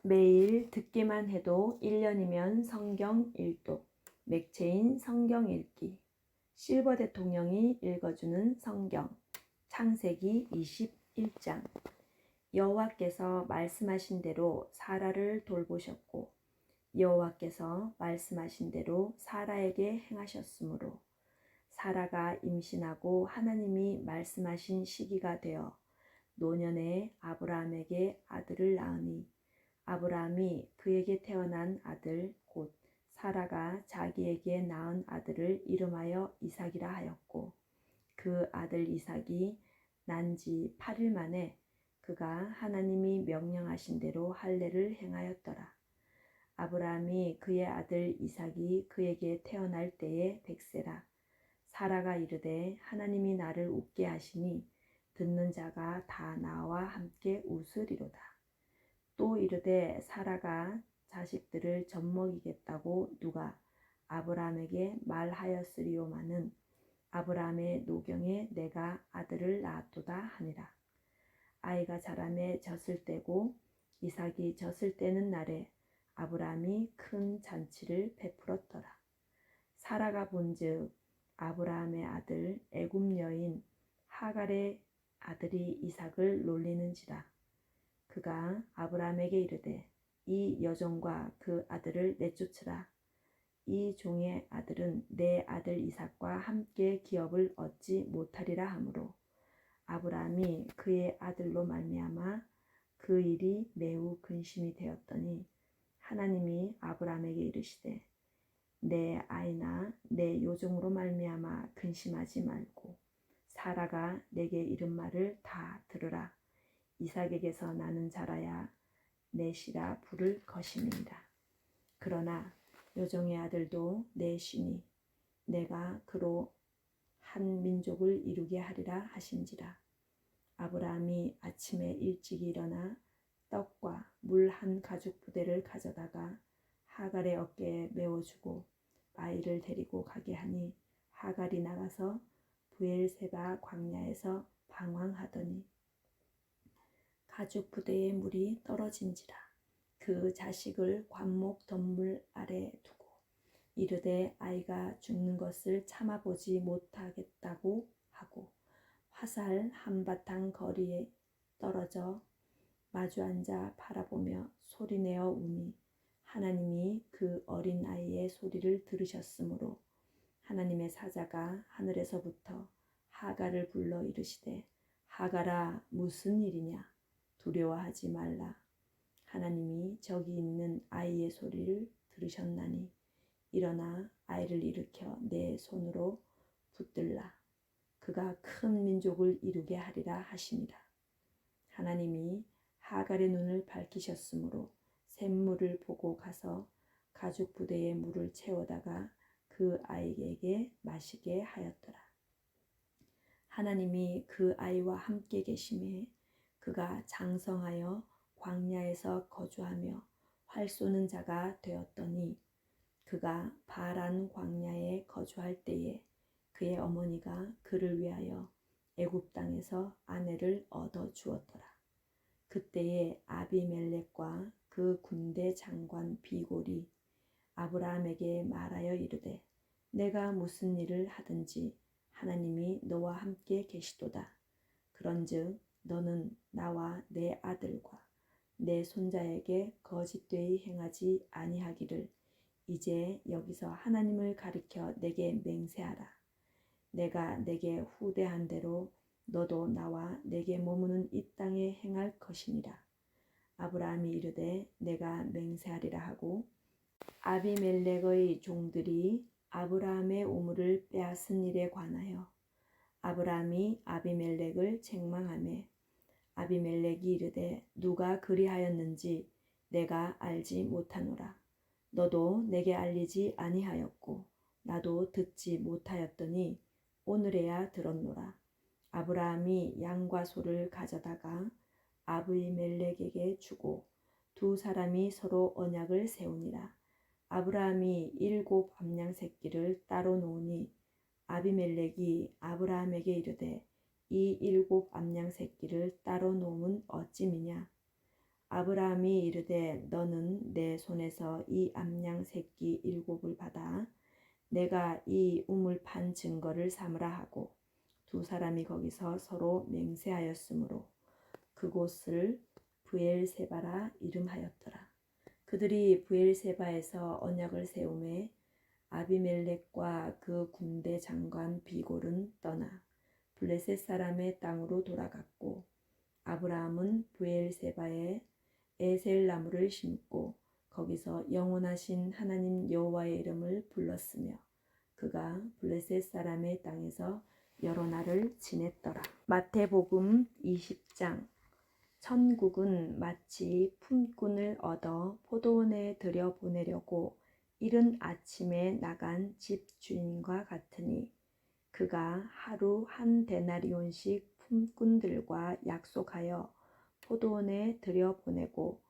매일 듣기만 해도 1년이면 성경 일독, 맥체인 성경 읽기, 실버 대통령이 읽어주는 성경, 창세기 21장. 여호와께서 말씀하신 대로 사라를 돌보셨고 여호와께서 말씀하신 대로 사라에게 행하셨으므로 사라가 임신하고 하나님이 말씀하신 시기가 되어 노년에 아브라함에게 아들을 낳으니 아브라함이 그에게 태어난 아들 곧 사라가 자기에게 낳은 아들을 이름하여 이삭이라 하였고 그 아들 이삭이 난 지 8일 만에 그가 하나님이 명령하신 대로 할례를 행하였더라. 아브라함이 그의 아들 이삭이 그에게 태어날 때에 100세라. 사라가 이르되 하나님이 나를 웃게 하시니 듣는 자가 다 나와 함께 웃으리로다. 또 이르되 사라가 자식들을 젖먹이겠다고 누가 아브라함에게 말하였으리요마는 아브라함의 노경에 내가 아들을 낳았도다 하니라. 아이가 자라매 젖을 떼고 이삭이 젖을 떼는 날에 아브라함이 큰 잔치를 베풀었더라. 사라가 본즉 아브라함의 아들 애굽 여인 하갈의 아들이 이삭을 놀리는지라. 그가 아브라함에게 이르되 이 여종과 그 아들을 내쫓으라. 이 종의 아들은 내 아들 이삭과 함께 기업을 얻지 못하리라 하므로 아브라함이 그의 아들로 말미암아 그 일이 매우 근심이 되었더니 하나님이 아브라함에게 이르시되 내 아이나 내 요종으로 말미암아 근심하지 말고 사라가 내게 이른 말을 다 들으라. 이삭에게서 나는 자라야 넷이라 부를 것임이니라. 그러나 요종의 아들도 넷이니 내가 그로 한 민족을 이루게 하리라 하신지라. 아브라함이 아침에 일찍 일어나 떡과 물 한 가죽 부대를 가져다가 하갈의 어깨에 메워주고 아이를 데리고 가게 하니 하갈이 나가서 브엘세바 광야에서 방황하더니 가죽 부대에 물이 떨어진지라. 그 자식을 관목 덤물 아래 두고 이르되 아이가 죽는 것을 참아보지 못하겠다고 하고 화살 한바탕 거리에 떨어져 마주 앉아 바라보며 소리내어 우니 하나님이 그 어린 아이의 소리를 들으셨으므로 하나님의 사자가 하늘에서부터 하갈을 불러 이르시되 하갈아 무슨 일이냐 두려워하지 말라. 하나님이 저기 있는 아이의 소리를 들으셨나니 일어나 아이를 일으켜 내 손으로 붙들라. 그가 큰 민족을 이루게 하리라 하시니라. 하나님이 하갈의 눈을 밝히셨으므로 샘물을 보고 가서 가죽 부대에 물을 채워다가 그 아이에게 마시게 하였더라. 하나님이 그 아이와 함께 계심에 그가 장성하여 광야에서 거주하며 활 쏘는 자가 되었더니 그가 바란 광야에 거주할 때에 그의 어머니가 그를 위하여 애굽 땅에서 아내를 얻어 주었더라. 그때에 아비멜렉과 그 군대 장관 비골이 아브라함에게 말하여 이르되 내가 무슨 일을 하든지 하나님이 너와 함께 계시도다. 그런즉 너는 나와 내 아들과 내 손자에게 거짓되이 행하지 아니하기를 이제 여기서 하나님을 가리켜 내게 맹세하라. 내가 내게 후대한 대로 너도 나와 내게 머무는 이 땅에 행할 것이니라. 아브라함이 이르되 내가 맹세하리라 하고 아비멜렉의 종들이 아브라함의 우물을 빼앗은 일에 관하여 아브라함이 아비멜렉을 책망하매 아비멜렉이 이르되 누가 그리하였는지 내가 알지 못하노라. 너도 내게 알리지 아니하였고 나도 듣지 못하였더니 오늘에야 들었노라. 아브라함이 양과 소를 가져다가 아비멜렉에게 주고 두 사람이 서로 언약을 세우니라. 아브라함이 7 암양 새끼를 따로 놓으니 아비멜렉이 아브라함에게 이르되 이 7 암양 새끼를 따로 놓으면 어찌미냐. 아브라함이 이르되 너는 내 손에서 이 암양 새끼 7을 받아 내가 이 우물 판 증거를 삼으라 하고 두 사람이 거기서 서로 맹세하였으므로 그곳을 브엘세바라 이름하였더라. 그들이 브엘세바에서 언약을 세우매 아비멜렉과 그 군대 장관 비골은 떠나 블레셋 사람의 땅으로 돌아갔고 아브라함은 브엘세바에 에셀나무를 심고 거기서 영원하신 하나님 여호와의 이름을 불렀으며 그가 블레셋 사람의 땅에서 여러 날을 지냈더라. 마태복음 20장. 천국은 마치 품꾼을 얻어 포도원에 들여보내려고 이른 아침에 나간 집 주인과 같으니 그가 하루 한 데나리온씩 품꾼들과 약속하여 포도원에 들여보내고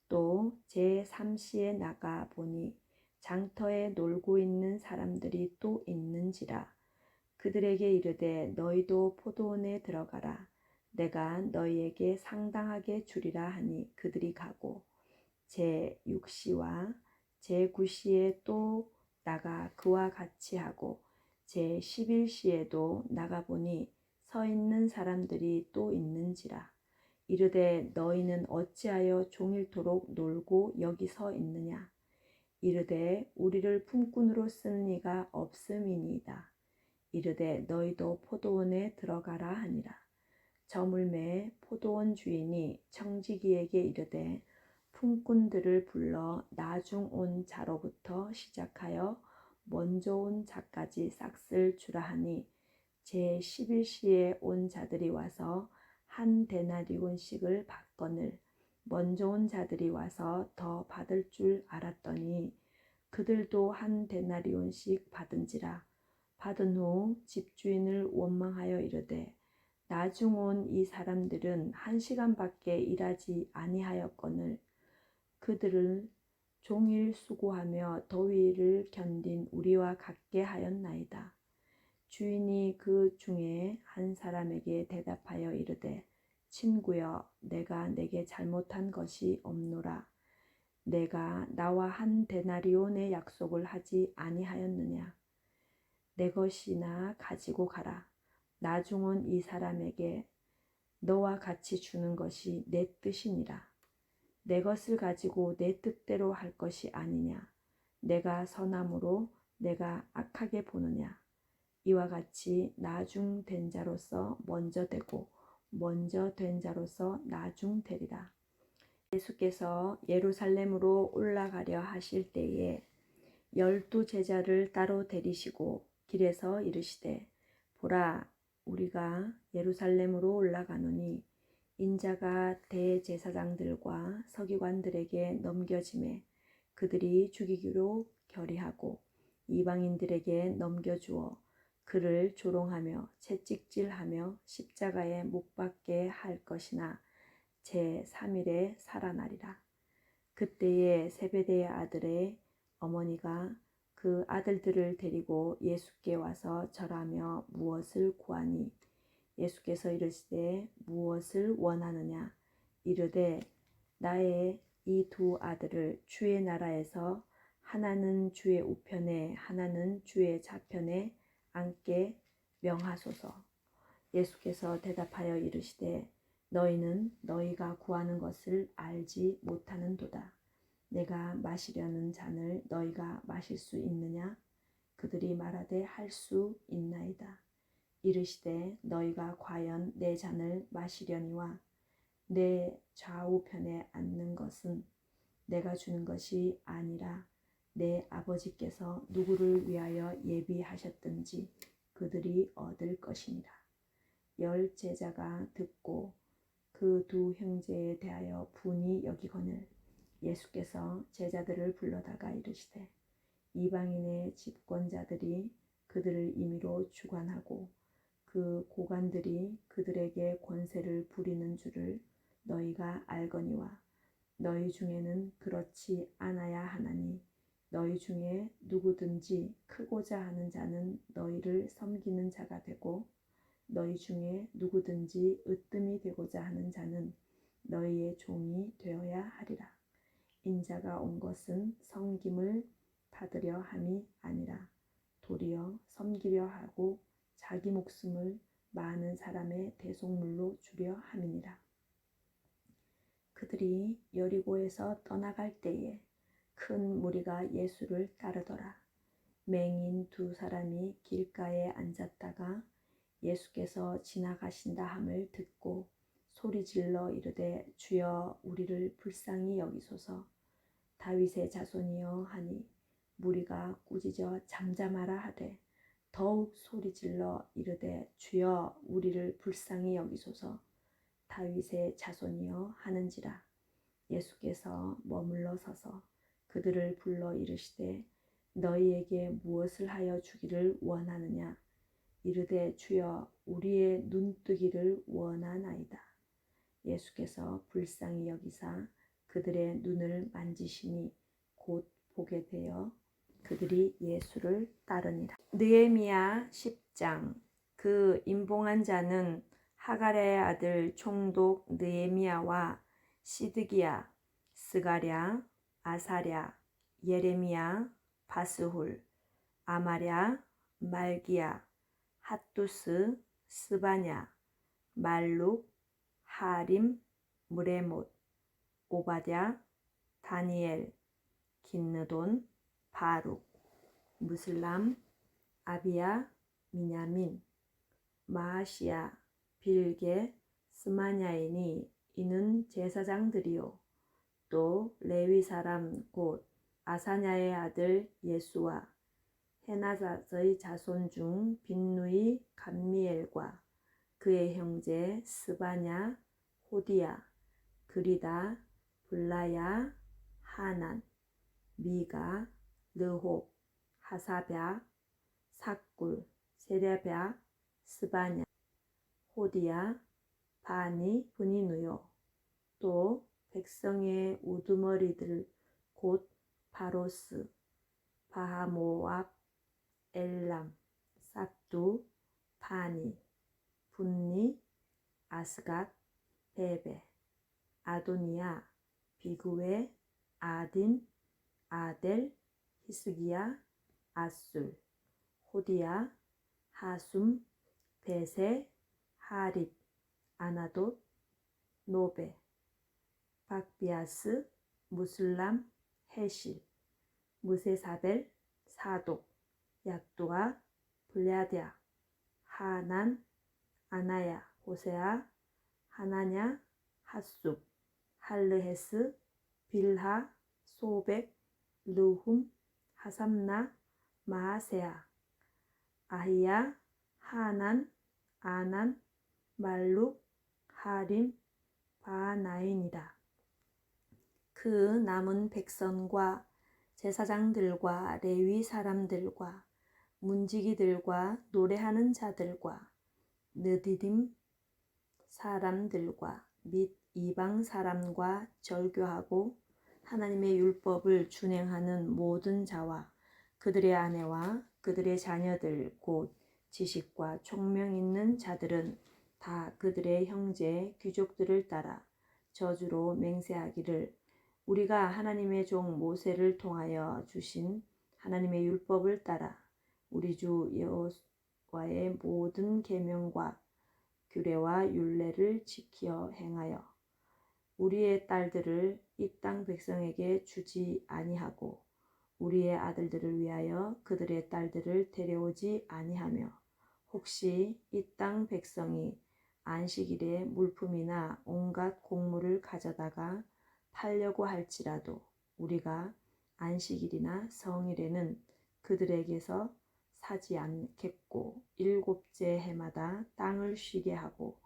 또 제3시에 나가 보니 장터에 놀고 있는 사람들이 또 있는지라. 그들에게 이르되 너희도 포도원에 들어가라. 내가 너희에게 상당하게 주리라 하니 그들이 가고 제6시와 제9시에 또 나가 그와 같이 하고 제11시에도 나가보니 서 있는 사람들이 또 있는지라. 이르되 너희는 어찌하여 종일토록 놀고 여기 서 있느냐. 이르되 우리를 품꾼으로 쓰는 이가 없음이니이다. 이르되 너희도 포도원에 들어가라 하니라. 저물매 포도원 주인이 청지기에게 이르되 품꾼들을 불러 나중 온 자로부터 시작하여 먼저 온 자까지 싹쓸 주라 하니 제11시에 온 자들이 와서 한 데나리온씩을 받거늘 먼저 온 자들이 와서 더 받을 줄 알았더니 그들도 한 데나리온씩 받은지라. 받은 후 집주인을 원망하여 이르되 나중 온 이 사람들은 1시간밖에 일하지 아니하였거늘 그들을 종일 수고하며 더위를 견딘 우리와 같게 하였나이다. 주인이 그 중에 한 사람에게 대답하여 이르되 친구여 내가 내게 잘못한 것이 없노라. 내가 나와 한 데나리온의 약속을 하지 아니하였느냐. 내 것이나 가지고 가라. 나중 온 이 사람에게 너와 같이 주는 것이 내 뜻이니라. 내 것을 가지고 내 뜻대로 할 것이 아니냐. 내가 선함으로 내가 악하게 보느냐. 이와 같이 나중 된 자로서 먼저 되고 먼저 된 자로서 나중 되리라. 예수께서 예루살렘으로 올라가려 하실 때에 12 제자를 따로 데리시고 길에서 이르시되 보라 우리가 예루살렘으로 올라가노니 인자가 대제사장들과 서기관들에게 넘겨지매 그들이 죽이기로 결의하고 이방인들에게 넘겨주어 그를 조롱하며 채찍질하며 십자가에 못 박게 할 것이나 제3일에 살아나리라. 그때에 세베대의 아들의 어머니가 그 아들들을 데리고 예수께 와서 절하며 무엇을 구하니 예수께서 이르시되 무엇을 원하느냐. 이르되 나의 이 두 아들을 주의 나라에서 하나는 주의 우편에 하나는 주의 좌편에 앉게 명하소서. 예수께서 대답하여 이르시되 너희는 너희가 구하는 것을 알지 못하는도다. 내가 마시려는 잔을 너희가 마실 수 있느냐? 그들이 말하되 할 수 있나이다. 이르시되 너희가 과연 내 잔을 마시려니와 내 좌우편에 앉는 것은 내가 주는 것이 아니라 내 아버지께서 누구를 위하여 예비하셨든지 그들이 얻을 것이니라. 10 제자가 듣고 그 두 형제에 대하여 분이 여기거늘 예수께서 제자들을 불러다가 이르시되 이방인의 집권자들이 그들을 임의로 주관하고 그 고관들이 그들에게 권세를 부리는 줄을 너희가 알거니와 너희 중에는 그렇지 않아야 하나니 너희 중에 누구든지 크고자 하는 자는 너희를 섬기는 자가 되고 너희 중에 누구든지 으뜸이 되고자 하는 자는 너희의 종이 되어야 하리라. 인자가 온 것은 섬김을 받으려 함이 아니라 도리어 섬기려 하고 자기 목숨을 많은 사람의 대속물로 주려 함이니라. 그들이 여리고에서 떠나갈 때에 큰 무리가 예수를 따르더라. 맹인 두 사람이 길가에 앉았다가 예수께서 지나가신다 함을 듣고 소리질러 이르되 주여 우리를 불쌍히 여기소서. 다윗의 자손이여 하니 무리가 꾸짖어 잠잠하라 하되 더욱 소리질러 이르되 주여 우리를 불쌍히 여기소서. 다윗의 자손이여 하는지라. 예수께서 머물러 서서 그들을 불러 이르시되 너희에게 무엇을 하여 주기를 원하느냐. 이르되 주여 우리의 눈뜨기를 원하나이다. 예수께서 불쌍히 여기사 그들의 눈을 만지시니 곧 보게 되어 그들이 예수를 따르니라. 느헤미야 10장. 그 임봉한 자는 하갈의 아들 총독 느헤미야와 시드기야, 스가랴, 아사랴, 예레미야, 바스훌, 아마랴, 말기야, 핫두스, 스바냐, 말룩, 하림, 무레못, 오바댜, 다니엘, 긴느돈, 바룩, 무슬람, 아비야, 미냐민, 마아시야, 빌게, 스마냐이니 이는 제사장들이요. 또 레위 사람 곧 아사냐의 아들 예수와 헤나삿의 자손 중 빈누이 감미엘과 그의 형제 스바냐, 호디야, 그리다, 블라야, 하난, 미가, 르홉, 하사랴, 삭굴, 세랴랴, 스바냐, 호디야, 바니, 브니누요. 또 백성의 우두머리들 곧 바로스, 바하모압, 엘람, 삽두, 바니, 분니, 아스갓, 베베, 아도니야, 비구웨, 아딘, 아델, 히스기야, 아술, 호디야, 하숨, 베세, 하립, 아나돗, 노베, 박비아스, 무슬람, 헤실, 무세사벨, 사독, 약두아, 블야드야, 하난, 아나야, 호세아, 하나냐, 핫숲, 할르헤스, 빌하, 소백, 르훔, 하삼나, 마하세아, 아히야, 하난, 아난, 말룩, 하림, 바나인이라. 그 남은 백성과 제사장들과 레위 사람들과 문지기들과 노래하는 자들과 느디딤 사람들과 및 이방 사람과 절교하고 하나님의 율법을 준행하는 모든 자와 그들의 아내와 그들의 자녀들 곧 지식과 총명 있는 자들은 다 그들의 형제 귀족들을 따라 저주로 맹세하기를 우리가 하나님의 종 모세를 통하여 주신 하나님의 율법을 따라 우리 주 여호와의 모든 계명과 규례와 율례를 지켜 행하여 우리의 딸들을 이 땅 백성에게 주지 아니하고 우리의 아들들을 위하여 그들의 딸들을 데려오지 아니하며 혹시 이 땅 백성이 안식일에 물품이나 온갖 곡물을 가져다가 팔려고 할지라도 우리가 안식일이나 성일에는 그들에게서 사지 않겠고 일곱째 해마다 땅을 쉬게 하고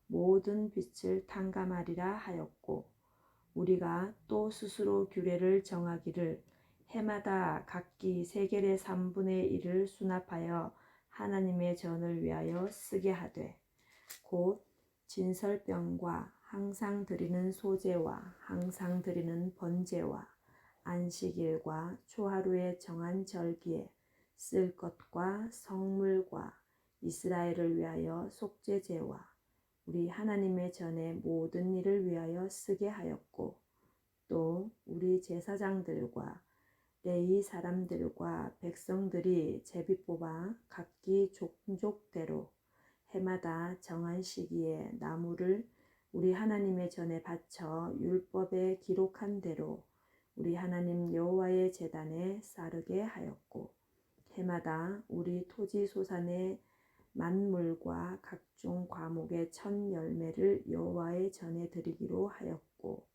모든 빚을 탕감하리라 하였고 우리가 또 스스로 규례를 정하기를 해마다 각기 세겔의 3분의 1을 수납하여 하나님의 전을 위하여 쓰게 하되 곧 진설병과 항상 드리는 소제와 항상 드리는 번제와 안식일과 초하루에 정한 절기에 쓸 것과 성물과 이스라엘을 위하여 속죄제와 우리 하나님의 전에 모든 일을 위하여 쓰게 하였고 또 우리 제사장들과 레위 사람들과 백성들이 제비 뽑아 각기 족족대로 해마다 정한 시기에 나무를 우리 하나님의 전에 바쳐 율법에 기록한 대로 우리 하나님 여호와의 제단에 싸르게 하였고 해마다 우리 토지 소산의 만물과 각종 과목의 첫 열매를 여호와의 전에 드리기로 하였고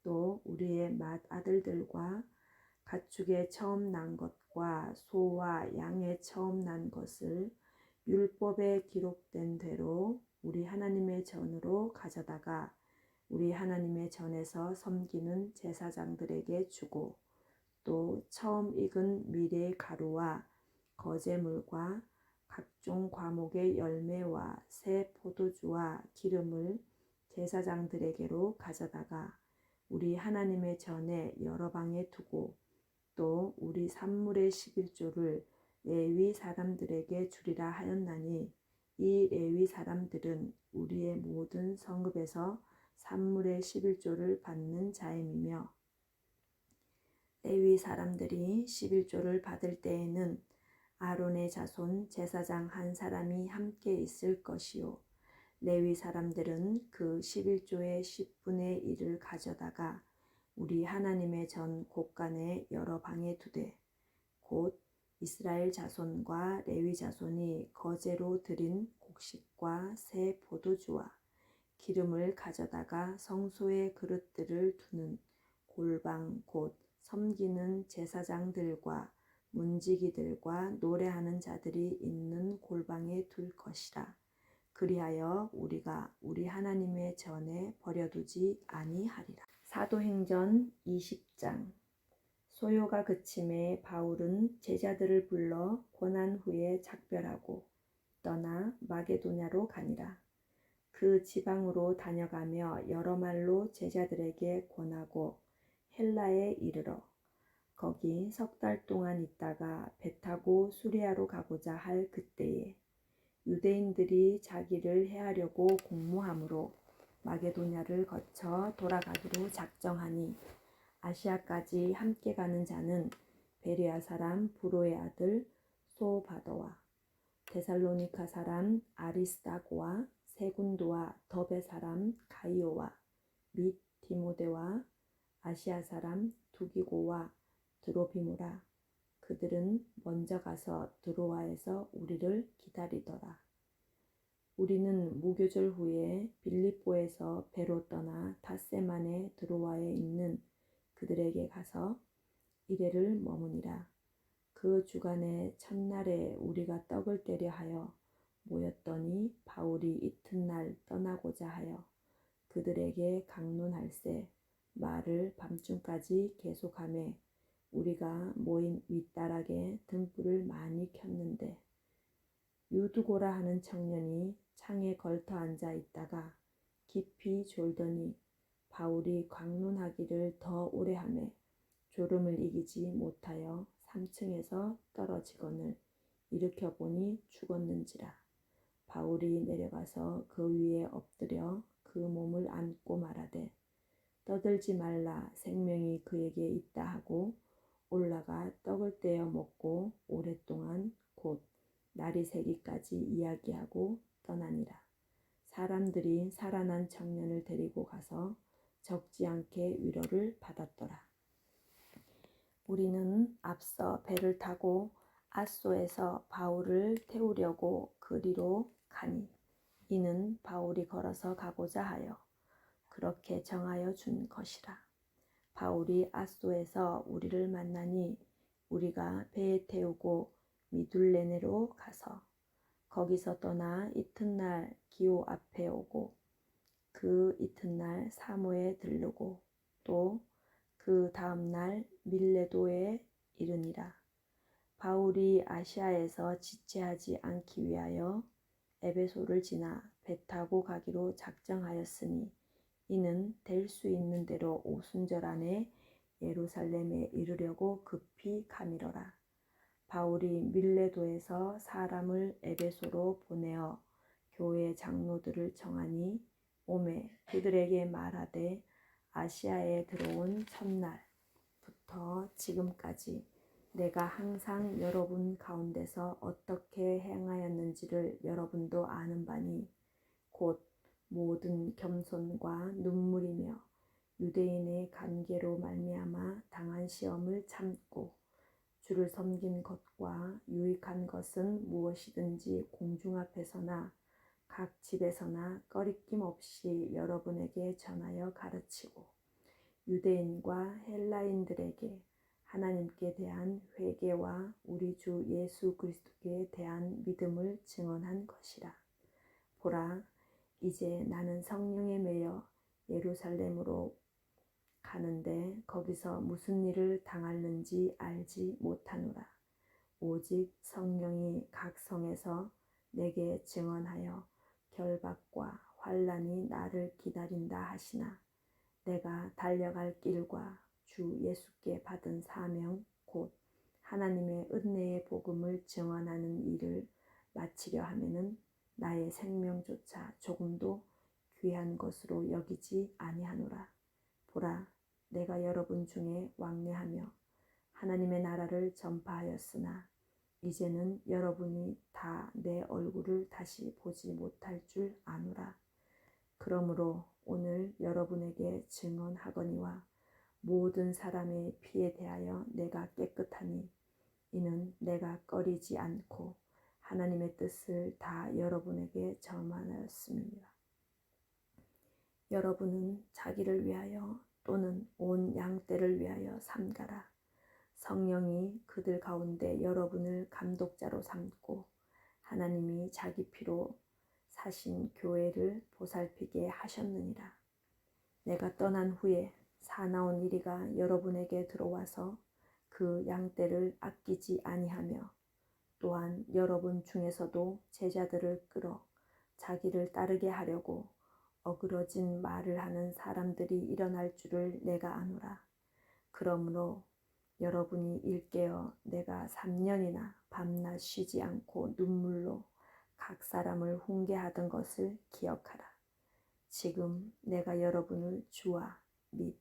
또 우리의 맏아들들과 가축의 처음 난 것과 소와 양의 처음 난 것을 율법에 기록된 대로 우리 하나님의 전으로 가져다가 우리 하나님의 전에서 섬기는 제사장들에게 주고 또 처음 익은 밀의 가루와 거제물과 각종 과목의 열매와 새 포도주와 기름을 제사장들에게로 가져다가 우리 하나님의 전에 여러 방에 두고 또 우리 산물의 11조를 레위 사람들에게 주리라 하였나니 이 레위 사람들은 우리의 모든 성읍에서 산물의 11조를 받는 자임이며 레위 사람들이 11조를 받을 때에는 아론의 자손 제사장 한 사람이 함께 있을 것이요 레위 사람들은 그 11조의 10분의 1을 가져다가 우리 하나님의 전 곳간에 여러 방에 두되 곧 이스라엘 자손과 레위 자손이 거제로 드린 곡식과 새 포도주와 기름을 가져다가 성소의 그릇들을 두는 골방 곧 섬기는 제사장들과 문지기들과 노래하는 자들이 있는 골방에 둘 것이라. 그리하여 우리가 우리 하나님의 전에 버려두지 아니하리라. 사도행전 20장. 소요가 그침에 바울은 제자들을 불러 고난 후에 작별하고 떠나 마게도냐로 가니라. 그 지방으로 다녀가며 여러 말로 제자들에게 권하고 헬라에 이르러 거기 석 달 동안 있다가 배 타고 수리아로 가고자 할 그때에 유대인들이 자기를 해하려고 공모함으로 마게도냐를 거쳐 돌아가기로 작정하니 아시아까지 함께 가는 자는 베레아 사람 브로의 아들 소바더와 데살로니가 사람 아리스다고와 세군도와 더베 사람 가이오와 및 디모데와 아시아 사람 두기고와 드로비무라. 그들은 먼저 가서 드로아에서 우리를 기다리더라. 우리는 무교절 후에 빌립보에서 배로 떠나 닷새만에 드로아에 있는 그들에게 가서 이레를 머무니라. 그 주간의 첫날에 우리가 떡을 떼려 하여 모였더니 바울이 이튿날 떠나고자 하여 그들에게 강론할세 말을 밤중까지 계속하매 우리가 모인 윗다락에 등불을 많이 켰는데 유두고라 하는 청년이 창에 걸터 앉아 있다가 깊이 졸더니 바울이 강론하기를 더 오래 하매 졸음을 이기지 못하여 3층에서 떨어지거늘 일으켜 보니 죽었는지라. 바울이 내려가서 그 위에 엎드려 그 몸을 안고 말하되 떠들지 말라 생명이 그에게 있다 하고 올라가 떡을 떼어 먹고 오랫동안 곧 날이 새기까지 이야기하고 떠나니라. 사람들이 살아난 청년을 데리고 가서 적지 않게 위로를 받았더라. 우리는 앞서 배를 타고 아소에서 바울을 태우려고 그리로 가니 이는 바울이 걸어서 가고자 하여 그렇게 정하여 준 것이라. 바울이 아소에서 우리를 만나니 우리가 배에 태우고 미둘레네로 가서 거기서 떠나 이튿날 기오 앞에 오고 그 이튿날 사모에 들르고 또 그 다음날 밀레도에 이르니라. 바울이 아시아에서 지체하지 않기 위하여 에베소를 지나 배 타고 가기로 작정하였으니 이는 될 수 있는 대로 오순절 안에 예루살렘에 이르려고 급히 가미러라. 바울이 밀레도에서 사람을 에베소로 보내어 교회 장로들을 정하니 오매 그들에게 말하되 아시아에 들어온 첫날부터 지금까지 내가 항상 여러분 가운데서 어떻게 행하였는지를 여러분도 아는 바니 곧 모든 겸손과 눈물이며 유대인의 관계로 말미암아 당한 시험을 참고 주를 섬긴 것과 유익한 것은 무엇이든지 공중 앞에서나 각 집에서나 꺼리낌 없이 여러분에게 전하여 가르치고 유대인과 헬라인들에게 하나님께 대한 회개와 우리 주 예수 그리스도께 대한 믿음을 증언한 것이라. 보라, 이제 나는 성령에 매여 예루살렘으로 가는데 거기서 무슨 일을 당할는지 알지 못하노라. 오직 성령이 각 성에서 내게 증언하여 결박과 환난이 나를 기다린다 하시나 내가 달려갈 길과 주 예수께 받은 사명 곧 하나님의 은혜의 복음을 증언하는 일을 마치려 하면은 나의 생명조차 조금도 귀한 것으로 여기지 아니하노라. 보라, 내가 여러분 중에 왕래하며 하나님의 나라를 전파하였으나 이제는 여러분이 다 내 얼굴을 다시 보지 못할 줄 아노라. 그러므로 오늘 여러분에게 증언하거니와 모든 사람의 피에 대하여 내가 깨끗하니 이는 내가 꺼리지 않고 하나님의 뜻을 다 여러분에게 전하였습니다. 여러분은 자기를 위하여 또는 온 양떼를 위하여 삼가라. 성령이 그들 가운데 여러분을 감독자로 삼고 하나님이 자기 피로 사신 교회를 보살피게 하셨느니라. 내가 떠난 후에 사나운 이리가 여러분에게 들어와서 그 양떼를 아끼지 아니하며 또한 여러분 중에서도 제자들을 끌어 자기를 따르게 하려고 어그러진 말을 하는 사람들이 일어날 줄을 내가 아노라. 그러므로 여러분이 일깨어 내가 3년이나 밤낮 쉬지 않고 눈물로 각 사람을 훈계하던 것을 기억하라. 지금 내가 여러분을 주와 및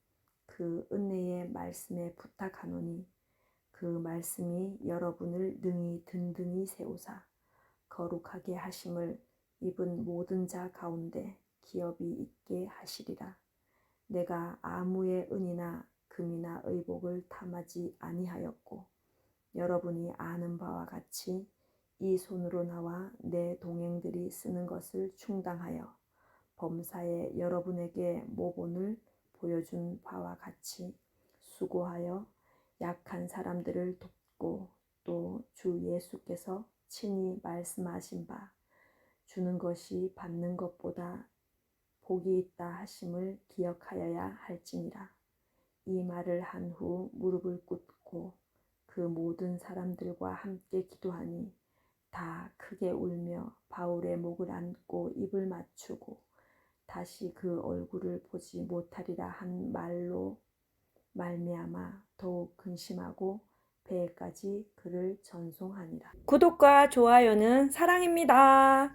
그 은혜의 말씀에 부탁하노니 그 말씀이 여러분을 능히 든든히 세우사 거룩하게 하심을 입은 모든 자 가운데 기업이 있게 하시리라. 내가 아무의 은이나 금이나 의복을 탐하지 아니하였고 여러분이 아는 바와 같이 이 손으로 나와 내 동행들이 쓰는 것을 충당하여 범사에 여러분에게 모본을 보여준 바와 같이 수고하여 약한 사람들을 돕고 또 주 예수께서 친히 말씀하신 바 주는 것이 받는 것보다 복이 있다 하심을 기억하여야 할지니라. 이 말을 한 후 무릎을 꿇고 그 모든 사람들과 함께 기도하니 다 크게 울며 바울의 목을 안고 입을 맞추고 다시 그 얼굴을 보지 못하리라 한 말로 말미암아 더욱 근심하고 배에까지 그를 전송하니라. 구독과 좋아요는 사랑입니다.